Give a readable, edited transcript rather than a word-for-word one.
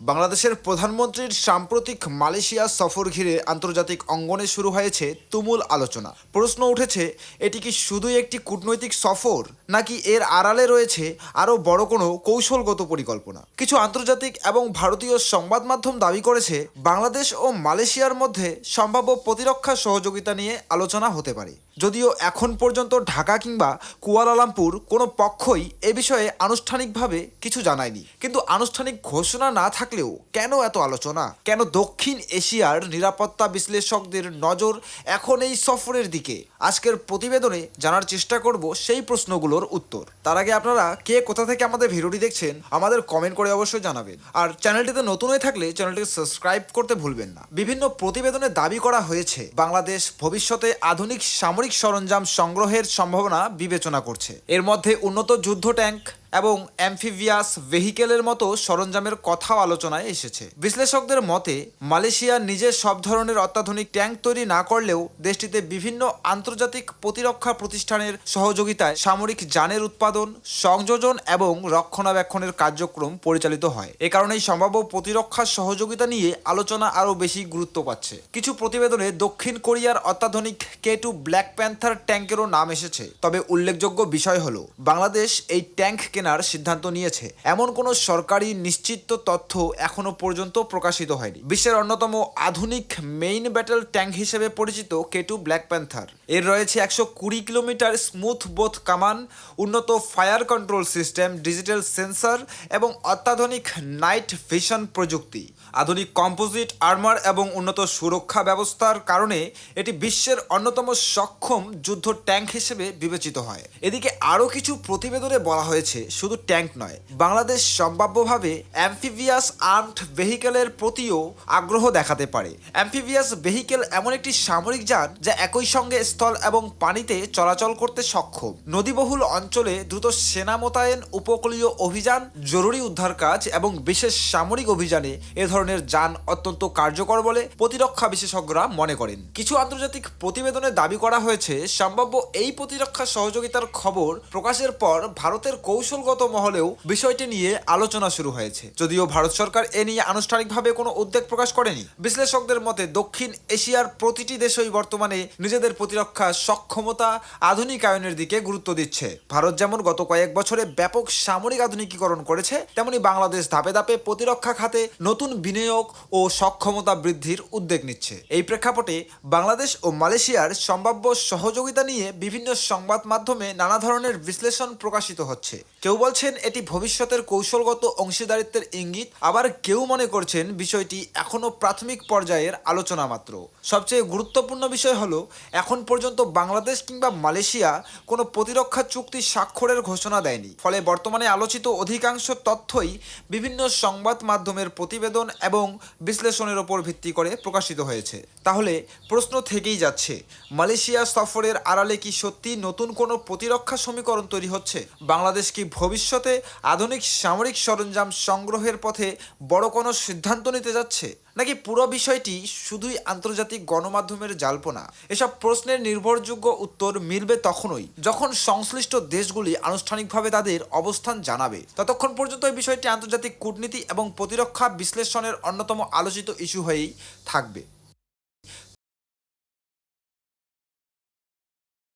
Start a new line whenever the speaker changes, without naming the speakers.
বাংলাদেশের প্রধানমন্ত্রীর সাম্প্রতিক মালয়েশিয়া সফর ঘিরে আন্তর্জাতিক অঙ্গনে শুরু হয়েছে তুমুল আলোচনা। প্রশ্ন উঠেছে, এটি কি শুধুই একটি কূটনৈতিক সফর, নাকি এর আড়ালে রয়েছে আরও বড় কোনো কৌশলগত পরিকল্পনা? কিছু আন্তর্জাতিক এবং ভারতীয় সংবাদ মাধ্যম দাবি করেছে, বাংলাদেশ ও মালয়েশিয়ার মধ্যে সম্ভাব্য প্রতিরক্ষা সহযোগিতা নিয়ে আলোচনা হতে পারে। যদিও এখন পর্যন্ত ঢাকা কিংবা কুয়ালালামপুর কোনো পক্ষই এ বিষয়ে আনুষ্ঠানিকভাবে কিছু জানায়নি। কিন্তু আনুষ্ঠানিক ঘোষণা না থাকলেও কেন এত আলোচনা? কেন দক্ষিণ এশিয়ার নিরাপত্তা বিশ্লেষকদের নজর এখন এই সফরের দিকে? আজকের প্রতিবেদনে জানার চেষ্টা করব সেই প্রশ্নগুলোর উত্তর। তার আগে আপনারা কে কোথা থেকে আমাদের ভিডিওটি দেখছেন আমাদের কমেন্ট করে অবশ্যই জানাবেন। আর চ্যানেলটিতে নতুন হয়ে থাকলে চ্যানেলটিকে সাবস্ক্রাইব করতে ভুলবেন না। বিভিন্ন প্রতিবেদনে দাবি করা হয়েছে, বাংলাদেশ ভবিষ্যতে আধুনিক সামরিক সরঞ্জাম সংগ্রহের সম্ভাবনা বিবেচনা করছে। এর মধ্যে উন্নত যুদ্ধ ট্যাঙ্ক এবং অ্যাম্ফিভিয়াস ভেহিকেলের মতো সরঞ্জামের কথাও আলোচনায় এসেছে। বিশ্লেষকদের মতে, মালয়েশিয়া নিজে সব ধরনের অত্যাধুনিক ট্যাঙ্ক তৈরি না করলেও দেশটিতে বিভিন্ন আন্তর্জাতিক প্রতিরক্ষা প্রতিষ্ঠানের সহযোগিতায় সামরিক যানের উৎপাদন, সংযোজন এবং রক্ষণাবেক্ষণের কার্যক্রম পরিচালিত হয়। এ কারণেই সম্ভাব্য প্রতিরক্ষা সহযোগিতা নিয়ে আলোচনা আরও বেশি গুরুত্ব পাচ্ছে। কিছু প্রতিবেদনে দক্ষিণ কোরিয়ার অত্যাধুনিক K2 ব্ল্যাক প্যান্থার ট্যাঙ্কেরও নাম এসেছে। তবে উল্লেখযোগ্য বিষয় হলো, বাংলাদেশ এই ট্যাঙ্ক কেনার সিদ্ধান্ত নিয়েছে এমন কোনো সরকারি নিশ্চিত তথ্য এখনো পর্যন্ত প্রকাশিত হয়নি। বিশ্বের অন্যতম আধুনিক মেইন ব্যাটেল ট্যাঙ্ক হিসেবে পরিচিত K2 ব্ল্যাক প্যান্থার এর রয়েছে 120 কিলোমিটার স্মুথ বোথ কামান, উন্নত fire control system, digital sensor এবং অত্যাধুনিক নাইট ভিশন প্রযুক্তি। আধুনিক কম্পোজিট আর্মার এবং উন্নত সুরক্ষা ব্যবস্থার কারণে এটি বিশ্বের অন্যতম সক্ষম যুদ্ধ ট্যাঙ্ক হিসেবে বিবেচিত হয়। এদিকে আরও কিছু প্রতিবেদনে বলা হয়েছে, শুধু ট্যাঙ্ক নয়, বাংলাদেশ সম্ভাব্যভাবে অ্যাম্ফিভিয়াস আর্মড ভেহিকেলের প্রতিও আগ্রহ দেখাতে পারে। অ্যাম্ফিভিয়াস ভেহিকেল এমন একটি সামরিক যান যা একই সঙ্গে স্থল এবং পানিতে চলাচল করতে সক্ষম। নদীবহুল অঞ্চলে দ্রুত সেনা মোতায়েন, উপকূলীয় অভিযান, জরুরি উদ্ধার কাজ এবং বিশেষ সামরিক অভিযানে এ ধরনের যান অত্যন্ত কার্যকর বলে প্রতিরক্ষা বিশেষজ্ঞরা মনে করেন। কিছু আন্তর্জাতিক প্রতিবেদনে দাবি করা হয়েছে, সম্ভাব্য এই প্রতিরক্ষা সহযোগিতার খবর প্রকাশের পর ভারতের কৌশলগত মহলেও বিষয়টি নিয়ে আলোচনা শুরু হয়েছে। যদিও ভারত সরকার এ নিয়ে আনুষ্ঠানিকভাবে কোনো উদ্বেগ প্রকাশ করেনি। বিশ্লেষকদের মতে, দক্ষিণ এশিয়ার প্রতিটি দেশই বর্তমানে নিজেদের প্রতিরক্ষা সক্ষমতা আধুনিকায়নের দিকে গুরুত্ব দিচ্ছে। ভারত যেমন গত কয়েক বছরে ব্যাপক সামরিক আধুনিকীকরণ করেছে, তেমনি বাংলাদেশ ধাপে ধাপে প্রতিরক্ষা খাতে নতুন বিনিয়োগ ও সক্ষমতা বৃদ্ধির উদ্যোগ নিচ্ছে। এই প্রেক্ষাপটে বাংলাদেশ ও মালয়েশিয়ার সম্ভাব্য সহযোগিতা নিয়ে বিভিন্ন সংবাদ মাধ্যমে নানা ধরনের বিশ্লেষণ প্রকাশিত হচ্ছে। কেউ বলছেন এটি ভবিষ্যতের কৌশলগত অংশীদারিত্বের ইঙ্গিত, আবার কেউ মনে করছেন বিষয়টি এখনও প্রাথমিক পর্যায়ের আলোচনা মাত্র। সবচেয়ে গুরুত্বপূর্ণ বিষয় হলো, এখন পর্যন্ত বাংলাদেশ কিংবা মালয়েশিয়া কোনো প্রতিরক্ষা চুক্তি স্বাক্ষরের ঘোষণা দেয়নি। ফলে বর্তমানে আলোচিত অধিকাংশ তথ্যই বিভিন্ন সংবাদ মাধ্যমের প্রতিবেদন এবং বিশ্লেষণের ওপর ভিত্তি করে প্রকাশিত হয়েছে। তাহলে প্রশ্ন থেকেই যাচ্ছে, মালয়েশিয়া সফরের আড়ালে কি সত্যি নতুন কোনো প্রতিরক্ষা সমীকরণ তৈরি হচ্ছে? বাংলাদেশ কি ভবিষ্যতে আধুনিক সামরিক সরঞ্জাম সংগ্রহের পথে বড় কোনো সিদ্ধান্ত নিতে যাচ্ছে, নাকি পুরো বিষয়টি শুধুই আন্তর্জাতিক গণমাধ্যমের জল্পনা? এসব প্রশ্নের নির্ভরযোগ্য উত্তর মিলবে তখনই যখন সংশ্লিষ্ট দেশগুলি আনুষ্ঠানিকভাবে তাদের অবস্থান জানাবে। ততক্ষণ পর্যন্ত এই বিষয়টি আন্তর্জাতিক কূটনীতি এবং প্রতিরক্ষা বিশ্লেষণের অন্যতম আলোচিত ইস্যু হয়েই থাকবে।